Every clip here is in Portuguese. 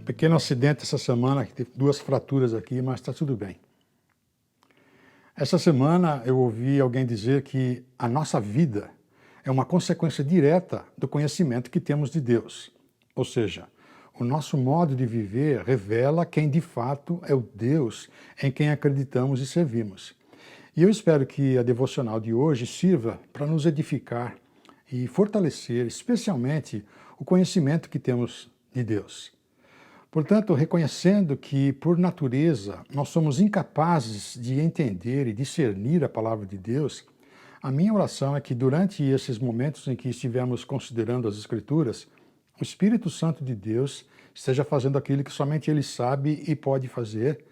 Pequeno acidente essa semana, que teve 2 fraturas aqui, mas está tudo bem. Essa semana eu ouvi alguém dizer que a nossa vida é uma consequência direta do conhecimento que temos de Deus. Ou seja, o nosso modo de viver revela quem de fato é o Deus em quem acreditamos e servimos. E eu espero que a devocional de hoje sirva para nos edificar e fortalecer, especialmente, o conhecimento que temos de Deus. Portanto, reconhecendo que, por natureza, nós somos incapazes de entender e discernir a palavra de Deus, a minha oração é que, durante esses momentos em que estivermos considerando as Escrituras, o Espírito Santo de Deus esteja fazendo aquilo que somente Ele sabe e pode fazer,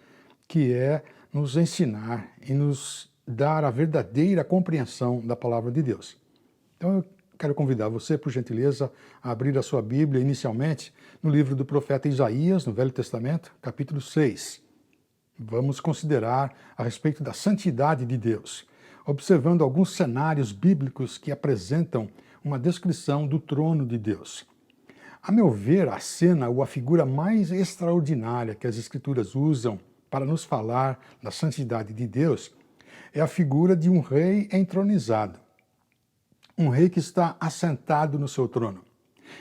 que é nos ensinar e nos dar a verdadeira compreensão da palavra de Deus. Então, eu quero convidar você, por gentileza, a abrir a sua Bíblia, inicialmente, no livro do profeta Isaías, no Velho Testamento, capítulo 6. Vamos considerar a respeito da santidade de Deus, observando alguns cenários bíblicos que apresentam uma descrição do trono de Deus. A meu ver, a cena ou a figura mais extraordinária que as Escrituras usam para nos falar da santidade de Deus é a figura de um rei entronizado. Um rei que está assentado no seu trono.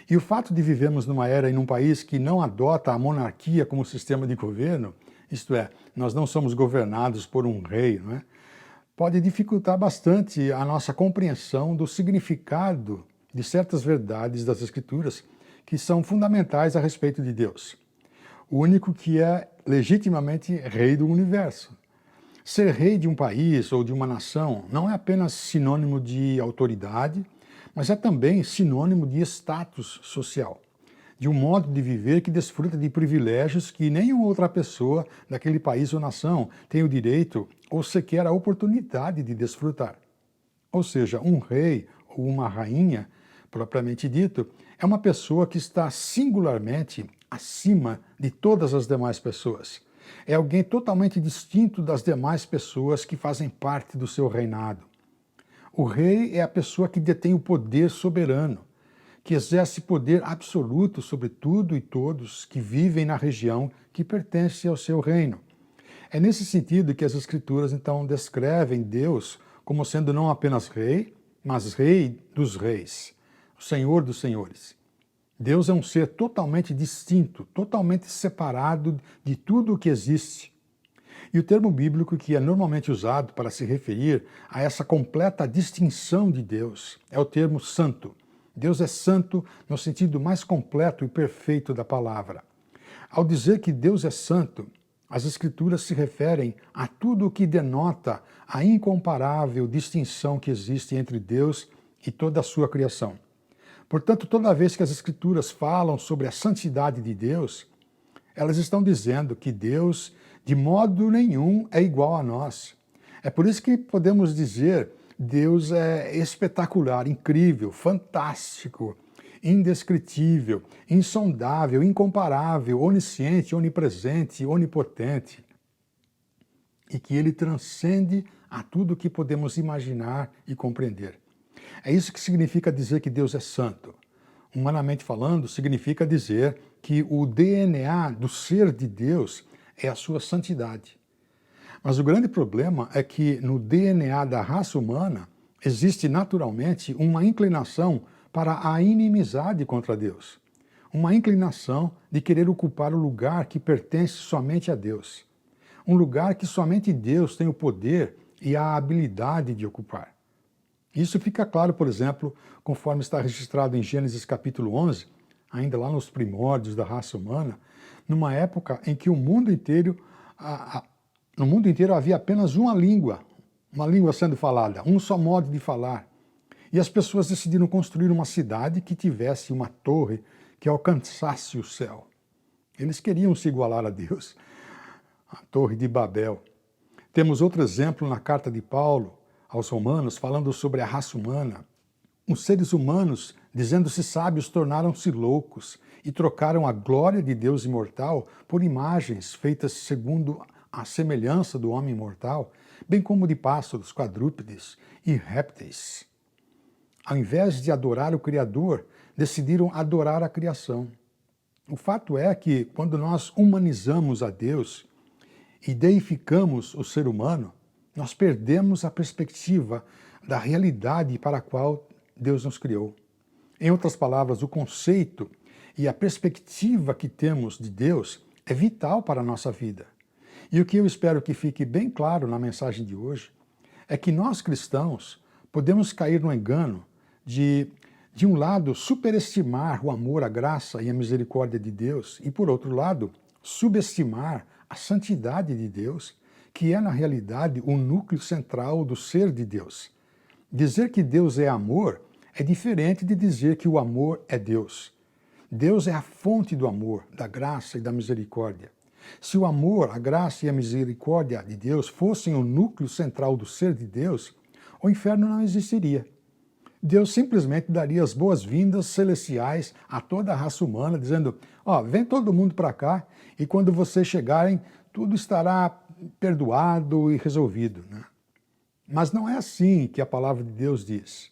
E o fato de vivermos numa era e num país que não adota a monarquia como sistema de governo, isto é, nós não somos governados por um rei, não é? Pode dificultar bastante a nossa compreensão do significado de certas verdades das Escrituras que são fundamentais a respeito de Deus. O único que é legitimamente rei do universo. Ser rei de um país ou de uma nação não é apenas sinônimo de autoridade, mas é também sinônimo de status social, de um modo de viver que desfruta de privilégios que nenhuma outra pessoa daquele país ou nação tem o direito ou sequer a oportunidade de desfrutar. Ou seja, um rei ou uma rainha, propriamente dito, é uma pessoa que está singularmente acima de todas as demais pessoas. É alguém totalmente distinto das demais pessoas que fazem parte do seu reinado. O rei é a pessoa que detém o poder soberano, que exerce poder absoluto sobre tudo e todos que vivem na região que pertence ao seu reino. É nesse sentido que as Escrituras, então, descrevem Deus como sendo não apenas rei, mas rei dos reis, o Senhor dos senhores. Deus é um ser totalmente distinto, totalmente separado de tudo o que existe. E o termo bíblico que é normalmente usado para se referir a essa completa distinção de Deus é o termo santo. Deus é santo no sentido mais completo e perfeito da palavra. Ao dizer que Deus é santo, as Escrituras se referem a tudo o que denota a incomparável distinção que existe entre Deus e toda a sua criação. Portanto, toda vez que as Escrituras falam sobre a santidade de Deus, elas estão dizendo que Deus, de modo nenhum, é igual a nós. É por isso que podemos dizer Deus é espetacular, incrível, fantástico, indescritível, insondável, incomparável, onisciente, onipresente, onipotente. E que Ele transcende a tudo que podemos imaginar e compreender. É isso que significa dizer que Deus é santo. Humanamente falando, significa dizer que o DNA do ser de Deus é a sua santidade. Mas o grande problema é que no DNA da raça humana existe naturalmente uma inclinação para a inimizade contra Deus. Uma inclinação de querer ocupar o lugar que pertence somente a Deus. Um lugar que somente Deus tem o poder e a habilidade de ocupar. Isso fica claro, por exemplo, conforme está registrado em Gênesis capítulo 11, ainda lá nos primórdios da raça humana, numa época em que no mundo inteiro havia apenas uma língua sendo falada, um só modo de falar. E as pessoas decidiram construir uma cidade que tivesse uma torre que alcançasse o céu. Eles queriam se igualar a Deus, a Torre de Babel. Temos outro exemplo na carta de Paulo aos Romanos, falando sobre a raça humana. Os seres humanos, dizendo-se sábios, tornaram-se loucos e trocaram a glória de Deus imortal por imagens feitas segundo a semelhança do homem mortal, bem como de pássaros, quadrúpedes e répteis. Ao invés de adorar o Criador, decidiram adorar a criação. O fato é que quando nós humanizamos a Deus e deificamos o ser humano, nós perdemos a perspectiva da realidade para a qual Deus nos criou. Em outras palavras, o conceito e a perspectiva que temos de Deus é vital para a nossa vida. E o que eu espero que fique bem claro na mensagem de hoje é que nós cristãos podemos cair no engano de um lado, superestimar o amor, a graça e a misericórdia de Deus e, por outro lado, subestimar a santidade de Deus, que é, na realidade, o núcleo central do ser de Deus. Dizer que Deus é amor é diferente de dizer que o amor é Deus. Deus é a fonte do amor, da graça e da misericórdia. Se o amor, a graça e a misericórdia de Deus fossem o núcleo central do ser de Deus, o inferno não existiria. Deus simplesmente daria as boas-vindas celestiais a toda a raça humana, dizendo, vem todo mundo para cá e quando vocês chegarem, tudo estará perdoado e resolvido. Né? Mas não é assim que a palavra de Deus diz.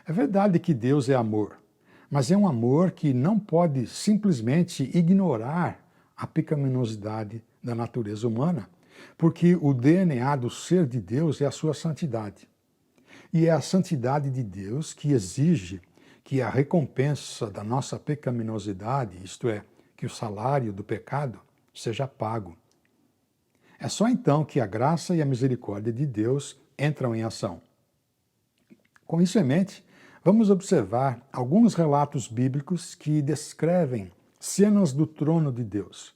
É verdade que Deus é amor, mas é um amor que não pode simplesmente ignorar a pecaminosidade da natureza humana, porque o DNA do ser de Deus é a sua santidade. E é a santidade de Deus que exige que a recompensa da nossa pecaminosidade, isto é, que o salário do pecado, seja pago. É só então que a graça e a misericórdia de Deus entram em ação. Com isso em mente, vamos observar alguns relatos bíblicos que descrevem cenas do trono de Deus,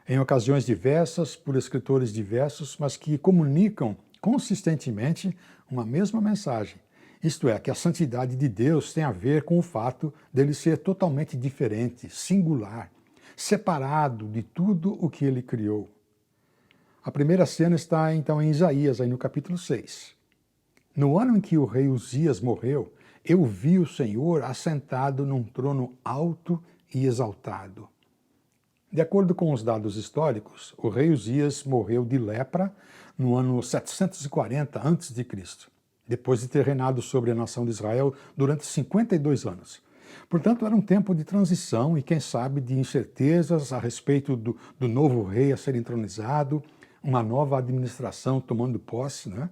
em ocasiões diversas, por escritores diversos, mas que comunicam consistentemente uma mesma mensagem. Isto é, que a santidade de Deus tem a ver com o fato dele ser totalmente diferente, singular, separado de tudo o que ele criou. A primeira cena está então em Isaías, aí no capítulo 6. No ano em que o rei Uzias morreu, eu vi o Senhor assentado num trono alto e exaltado. De acordo com os dados históricos, o rei Uzias morreu de lepra no ano 740 a.C., depois de ter reinado sobre a nação de Israel durante 52 anos. Portanto, era um tempo de transição e, quem sabe, de incertezas a respeito do novo rei a ser entronizado, uma nova administração tomando posse, né?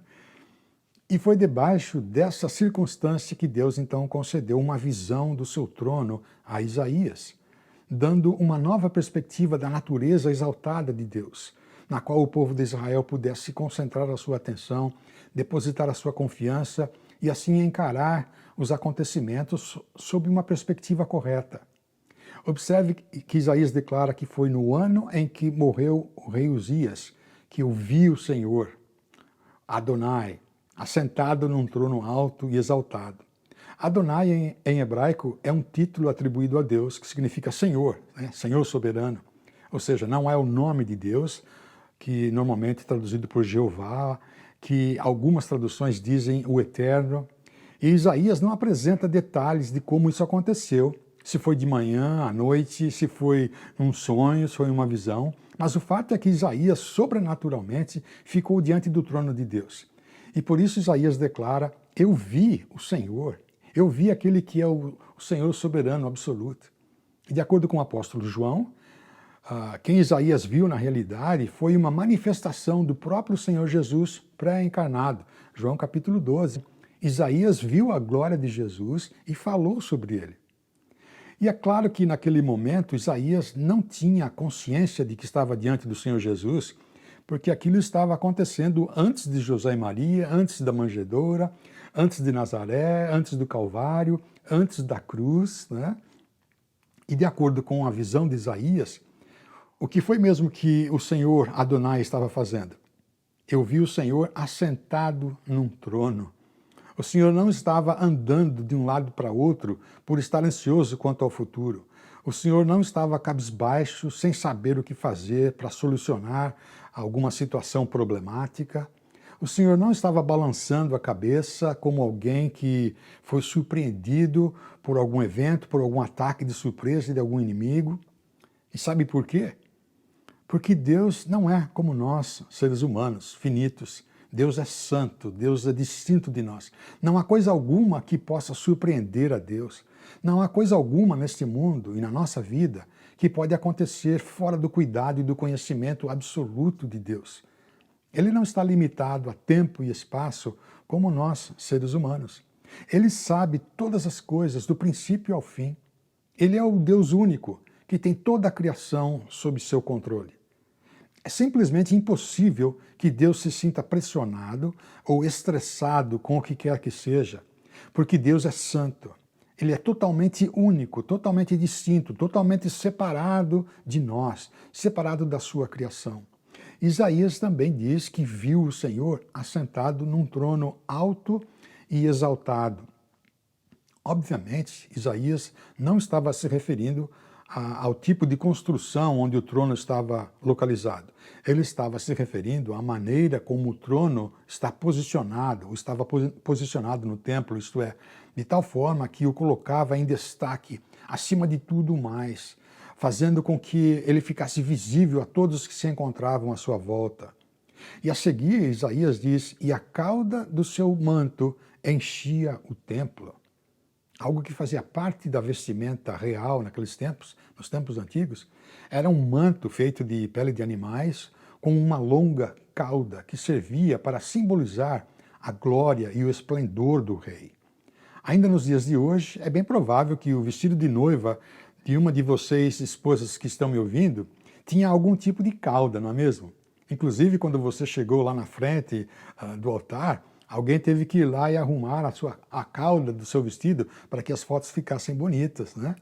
E foi debaixo dessa circunstância que Deus então concedeu uma visão do seu trono a Isaías, dando uma nova perspectiva da natureza exaltada de Deus, na qual o povo de Israel pudesse concentrar a sua atenção, depositar a sua confiança e assim encarar os acontecimentos sob uma perspectiva correta. Observe que Isaías declara que foi no ano em que morreu o rei Uzias que eu vi o Senhor, Adonai, assentado num trono alto e exaltado. Adonai em hebraico é um título atribuído a Deus que significa Senhor, né? Senhor soberano. Ou seja, não é o nome de Deus, que normalmente é traduzido por Jeová, que algumas traduções dizem o Eterno. E Isaías não apresenta detalhes de como isso aconteceu, se foi de manhã, à noite, se foi um sonho, se foi uma visão. Mas o fato é que Isaías, sobrenaturalmente, ficou diante do trono de Deus. E por isso Isaías declara, eu vi o Senhor, eu vi aquele que é o Senhor soberano absoluto. E de acordo com o apóstolo João, quem Isaías viu na realidade foi uma manifestação do próprio Senhor Jesus pré-encarnado. João capítulo 12. Isaías viu a glória de Jesus e falou sobre ele. E é claro que naquele momento Isaías não tinha consciência de que estava diante do Senhor Jesus, porque aquilo estava acontecendo antes de José e Maria, antes da manjedoura, antes de Nazaré, antes do Calvário, antes da cruz, né? E de acordo com a visão de Isaías, o que foi mesmo que o Senhor Adonai estava fazendo? Eu vi o Senhor assentado num trono. O Senhor não estava andando de um lado para outro por estar ansioso quanto ao futuro. O Senhor não estava cabisbaixo, sem saber o que fazer para solucionar alguma situação problemática. O Senhor não estava balançando a cabeça como alguém que foi surpreendido por algum evento, por algum ataque de surpresa de algum inimigo. E sabe por quê? Porque Deus não é como nós, seres humanos, finitos. Deus é santo, Deus é distinto de nós. Não há coisa alguma que possa surpreender a Deus. Não há coisa alguma neste mundo e na nossa vida que pode acontecer fora do cuidado e do conhecimento absoluto de Deus. Ele não está limitado a tempo e espaço como nós, seres humanos. Ele sabe todas as coisas, do princípio ao fim. Ele é o Deus único, que tem toda a criação sob seu controle. É simplesmente impossível que Deus se sinta pressionado ou estressado com o que quer que seja, porque Deus é santo. Ele é totalmente único, totalmente distinto, totalmente separado de nós, separado da sua criação. Isaías também diz que viu o Senhor assentado num trono alto e exaltado. Obviamente, Isaías não estava se referindo ao tipo de construção onde o trono estava localizado. Ele estava se referindo à maneira como o trono está posicionado, ou estava posicionado no templo, isto é, de tal forma que o colocava em destaque, acima de tudo mais, fazendo com que ele ficasse visível a todos que se encontravam à sua volta. E a seguir, Isaías diz, e a cauda do seu manto enchia o templo. Algo que fazia parte da vestimenta real naqueles tempos, nos tempos antigos, era um manto feito de pele de animais com uma longa cauda que servia para simbolizar a glória e o esplendor do rei. Ainda nos dias de hoje, é bem provável que o vestido de noiva de uma de vocês, esposas que estão me ouvindo, tinha algum tipo de cauda, não é mesmo? Inclusive, quando você chegou lá na frente do altar, alguém teve que ir lá e arrumar a cauda do seu vestido para que as fotos ficassem bonitas, né?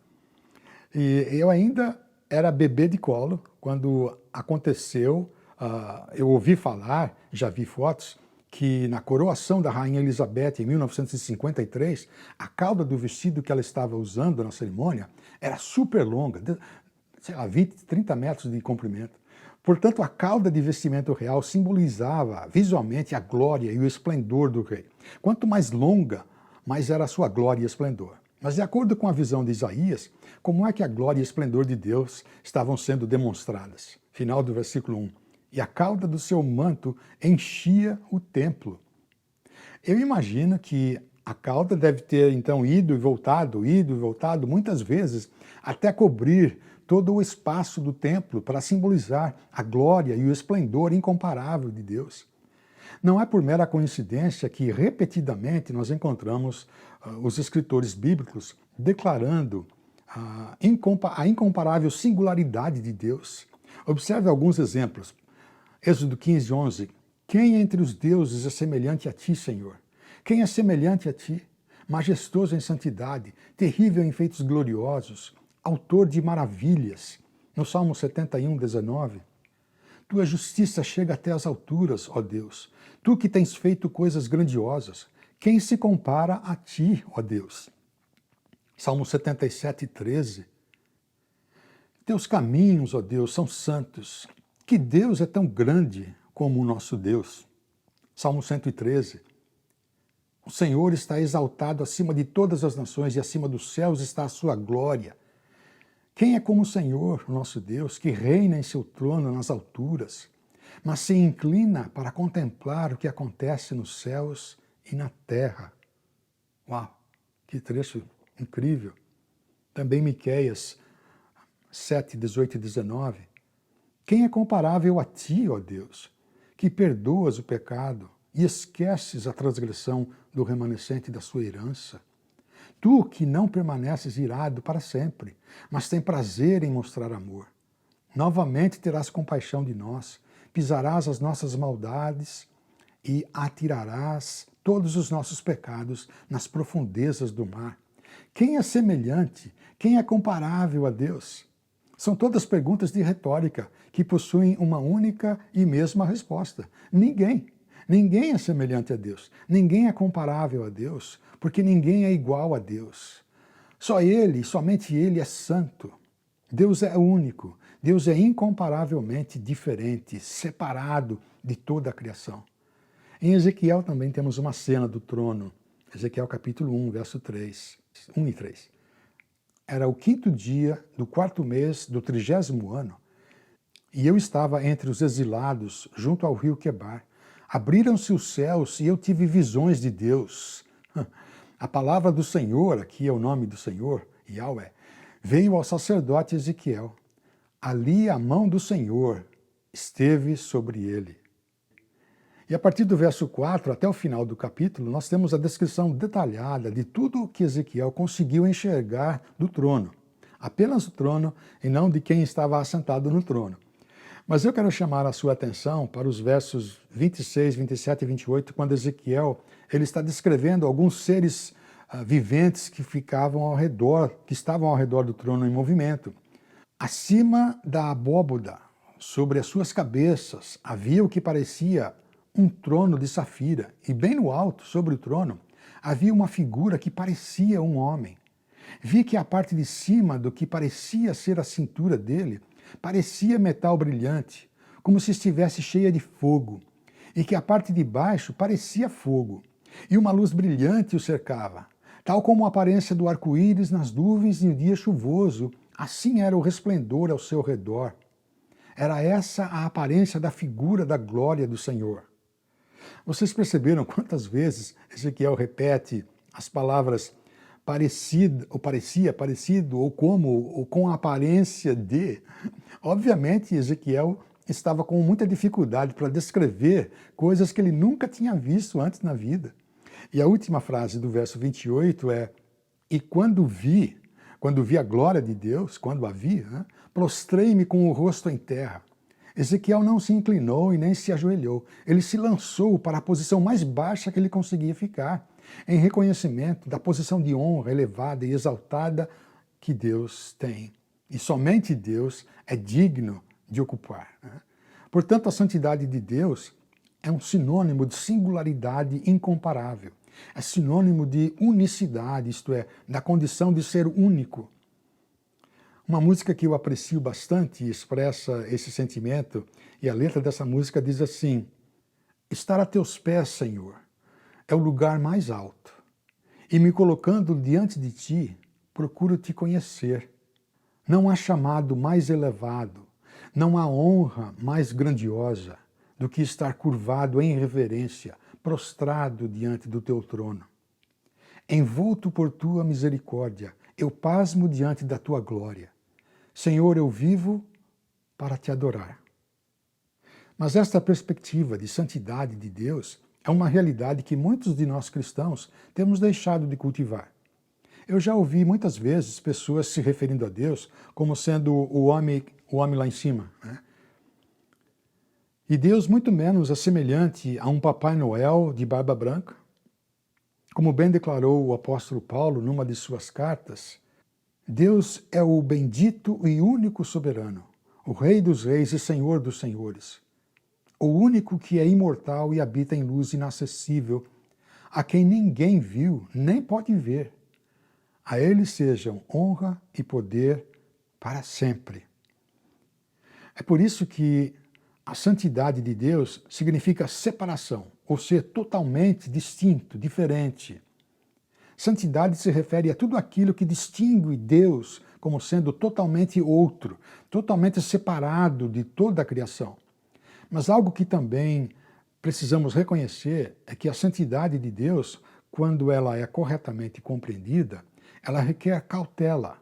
E eu ainda era bebê de colo quando aconteceu, eu ouvi falar, já vi fotos, que na coroação da Rainha Elizabeth em 1953, a cauda do vestido que ela estava usando na cerimônia era super longa, sei lá, 20, 30 metros de comprimento. Portanto, a cauda de vestimento real simbolizava visualmente a glória e o esplendor do rei. Quanto mais longa, mais era a sua glória e esplendor. Mas de acordo com a visão de Isaías, como é que a glória e esplendor de Deus estavam sendo demonstradas? Final do versículo 1. E a cauda do seu manto enchia o templo. Eu imagino que a cauda deve ter então ido e voltado muitas vezes até cobrir todo o espaço do templo para simbolizar a glória e o esplendor incomparável de Deus. Não é por mera coincidência que repetidamente nós encontramos os escritores bíblicos declarando a incomparável singularidade de Deus. Observe alguns exemplos. Êxodo 15, 11. Quem entre os deuses é semelhante a ti, Senhor? Quem é semelhante a ti? Majestoso em santidade, terrível em feitos gloriosos, autor de maravilhas. No Salmo 71, 19. Tua justiça chega até as alturas, ó Deus. Tu que tens feito coisas grandiosas. Quem se compara a ti, ó Deus? Salmo 77, 13. Teus caminhos, ó Deus, são santos. Que Deus é tão grande como o nosso Deus? Salmo 113. O Senhor está exaltado acima de todas as nações e acima dos céus está a sua glória. Quem é como o Senhor, o nosso Deus, que reina em seu trono nas alturas, mas se inclina para contemplar o que acontece nos céus e na terra? Uau, que trecho incrível. Também Miqueias 7, 18 e 19. Quem é comparável a ti, ó Deus, que perdoas o pecado e esqueces a transgressão do remanescente da sua herança? Tu que não permaneces irado para sempre, mas tem prazer em mostrar amor. Novamente terás compaixão de nós, pisarás as nossas maldades e atirarás todos os nossos pecados nas profundezas do mar. Quem é semelhante? Quem é comparável a Deus? São todas perguntas de retórica que possuem uma única e mesma resposta. Ninguém. Ninguém é semelhante a Deus. Ninguém é comparável a Deus, porque ninguém é igual a Deus. Só Ele, somente Ele é santo. Deus é único. Deus é incomparavelmente diferente, separado de toda a criação. Em Ezequiel também temos uma cena do trono. Ezequiel capítulo 1, verso 3, 1 e 3. Era o 5º dia do 4º mês do 30º ano, e eu estava entre os exilados, junto ao rio Quebar. Abriram-se os céus e eu tive visões de Deus. A palavra do Senhor, aqui é o nome do Senhor, Yahweh, veio ao sacerdote Ezequiel. ali a mão do Senhor esteve sobre ele. E a partir do verso 4 até o final do capítulo, nós temos a descrição detalhada de tudo o que Ezequiel conseguiu enxergar do trono. Apenas o trono e não de quem estava assentado no trono. Mas eu quero chamar a sua atenção para os versos 26, 27 e 28, quando Ezequiel ele está descrevendo alguns seres viventes que estavam ao redor do trono em movimento. Acima da abóboda, sobre as suas cabeças, havia o que parecia um trono de safira, e bem no alto, sobre o trono, havia uma figura que parecia um homem. Vi que a parte de cima do que parecia ser a cintura dele parecia metal brilhante, como se estivesse cheia de fogo, e que a parte de baixo parecia fogo, e uma luz brilhante o cercava. Tal como a aparência do arco-íris nas nuvens em um dia chuvoso, assim era o resplendor ao seu redor. Era essa a aparência da figura da glória do Senhor. Vocês perceberam quantas vezes Ezequiel repete as palavras parecido, ou parecia, parecido, ou como, ou com a aparência de? Obviamente, Ezequiel estava com muita dificuldade para descrever coisas que ele nunca tinha visto antes na vida. E a última frase do verso 28 é: e quando vi a glória de Deus, quando a vi, né, prostrei-me com o rosto em terra. Ezequiel não se inclinou e nem se ajoelhou. Ele se lançou para a posição mais baixa que ele conseguia ficar, em reconhecimento da posição de honra elevada e exaltada que Deus tem. E somente Deus é digno de ocupar. Né? Portanto, a santidade de Deus é um sinônimo de singularidade incomparável. É sinônimo de unicidade, isto é, da condição de ser único. Uma música que eu aprecio bastante expressa esse sentimento, e a letra dessa música diz assim: estar a teus pés, Senhor, é o lugar mais alto, e me colocando diante de ti, procuro te conhecer. Não há chamado mais elevado, não há honra mais grandiosa do que estar curvado em reverência, prostrado diante do teu trono. Envolto por tua misericórdia, eu pasmo diante da tua glória. Senhor, eu vivo para te adorar. Mas esta perspectiva de santidade de Deus é uma realidade que muitos de nós cristãos temos deixado de cultivar. Eu já ouvi muitas vezes pessoas se referindo a Deus como sendo o homem lá em cima, né? E Deus muito menos é semelhante a um Papai Noel de barba branca. Como bem declarou o apóstolo Paulo numa de suas cartas, Deus é o bendito e único soberano, o Rei dos reis e Senhor dos senhores, o único que é imortal e habita em luz inacessível, a quem ninguém viu nem pode ver. A ele sejam honra e poder para sempre. É por isso que a santidade de Deus significa separação, ou ser totalmente distinto, diferente. Santidade se refere a tudo aquilo que distingue Deus como sendo totalmente outro, totalmente separado de toda a criação. Mas algo que também precisamos reconhecer é que a santidade de Deus, quando ela é corretamente compreendida, ela requer cautela.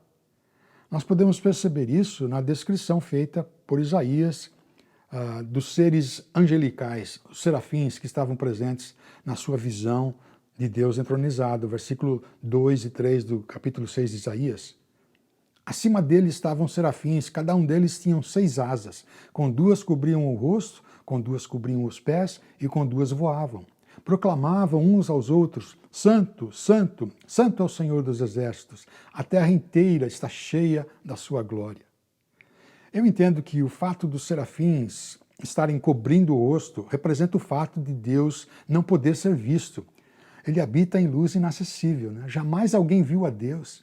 Nós podemos perceber isso na descrição feita por Isaías dos seres angelicais, os serafins que estavam presentes na sua visão de Deus entronizado, versículo 2 e 3 do capítulo 6 de Isaías. Acima dele estavam serafins, cada um deles tinha 6 asas, com 2 cobriam o rosto, com 2 cobriam os pés e com 2 voavam. Proclamavam uns aos outros: Santo, Santo, Santo é o Senhor dos Exércitos, a terra inteira está cheia da sua glória. Eu entendo que o fato dos serafins estarem cobrindo o rosto representa o fato de Deus não poder ser visto. Ele habita em luz inacessível, né? Jamais alguém viu a Deus.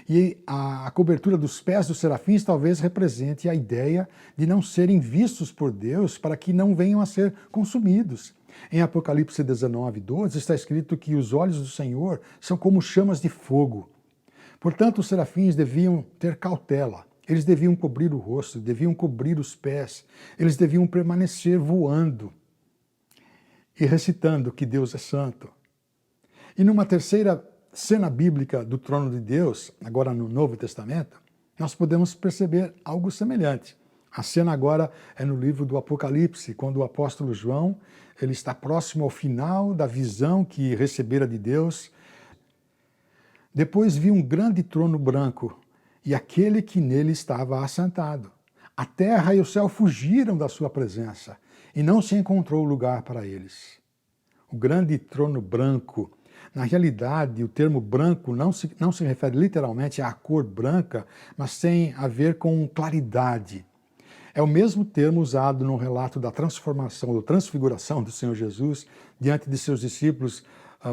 E a cobertura dos pés dos serafins talvez represente a ideia de não serem vistos por Deus para que não venham a ser consumidos. Em Apocalipse 19, 12 está escrito que os olhos do Senhor são como chamas de fogo. Portanto, os serafins deviam ter cautela. Eles deviam cobrir o rosto, deviam cobrir os pés, eles deviam permanecer voando e recitando que Deus é santo. E numa terceira cena bíblica do trono de Deus, agora no Novo Testamento, nós podemos perceber algo semelhante. A cena agora é no livro do Apocalipse, quando o apóstolo João ele está próximo ao final da visão que recebera de Deus. Depois vi um grande trono branco e aquele que nele estava assentado. A terra e o céu fugiram da sua presença e não se encontrou lugar para eles. O grande trono branco, na realidade, o termo branco não se refere literalmente à cor branca, mas tem a ver com claridade. É o mesmo termo usado no relato da transformação ou transfiguração do Senhor Jesus diante de seus discípulos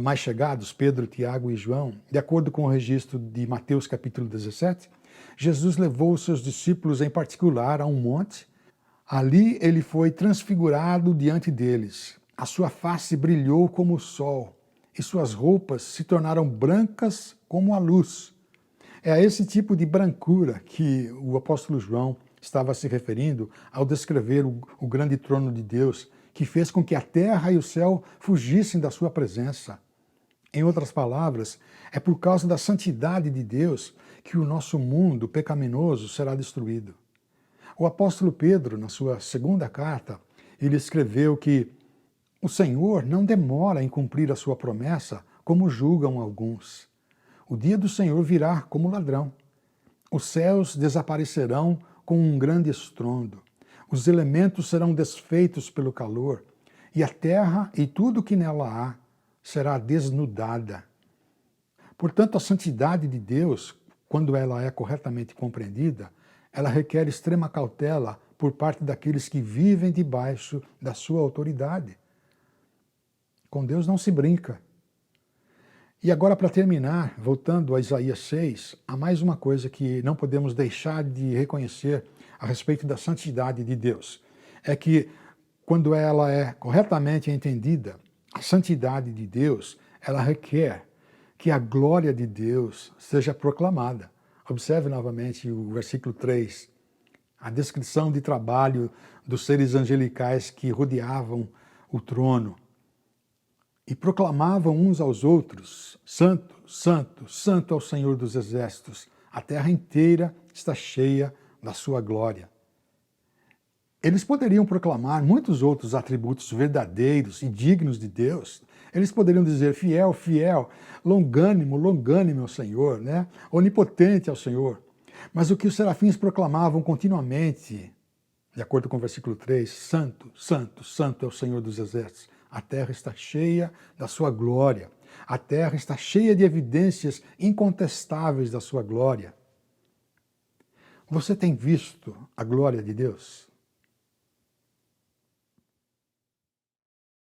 mais chegados, Pedro, Tiago e João. De acordo com o registro de Mateus capítulo 17, Jesus levou os seus discípulos em particular a um monte. Ali ele foi transfigurado diante deles. A sua face brilhou como o sol e suas roupas se tornaram brancas como a luz. É a esse tipo de brancura que o apóstolo João estava se referindo ao descrever o grande trono de Deus, que fez com que a terra e o céu fugissem da sua presença. Em outras palavras, é por causa da santidade de Deus que o nosso mundo pecaminoso será destruído. O apóstolo Pedro, na sua segunda carta, ele escreveu que o Senhor não demora em cumprir a sua promessa, como julgam alguns. O dia do Senhor virá como ladrão. Os céus desaparecerão com um grande estrondo. Os elementos serão desfeitos pelo calor, e a terra e tudo que nela há será desnudada. Portanto, a santidade de Deus, quando ela é corretamente compreendida, ela requer extrema cautela por parte daqueles que vivem debaixo da sua autoridade. Com Deus não se brinca. E agora, para terminar, voltando a Isaías 6, há mais uma coisa que não podemos deixar de reconhecer a respeito da santidade de Deus. É que, quando ela é corretamente entendida, a santidade de Deus, ela requer que a glória de Deus seja proclamada. Observe novamente o versículo 3, a descrição de trabalho dos seres angelicais que rodeavam o trono. E proclamavam uns aos outros: Santo, Santo, Santo é o Senhor dos Exércitos, a terra inteira está cheia da sua glória. Eles poderiam proclamar muitos outros atributos verdadeiros e dignos de Deus. Eles poderiam dizer: fiel, fiel, longânimo, longânimo ao Senhor, né? Onipotente ao Senhor. Mas o que os serafins proclamavam continuamente, de acordo com o versículo 3, Santo, Santo, Santo é o Senhor dos Exércitos. A terra está cheia da sua glória. A terra está cheia de evidências incontestáveis da sua glória. Você tem visto a glória de Deus?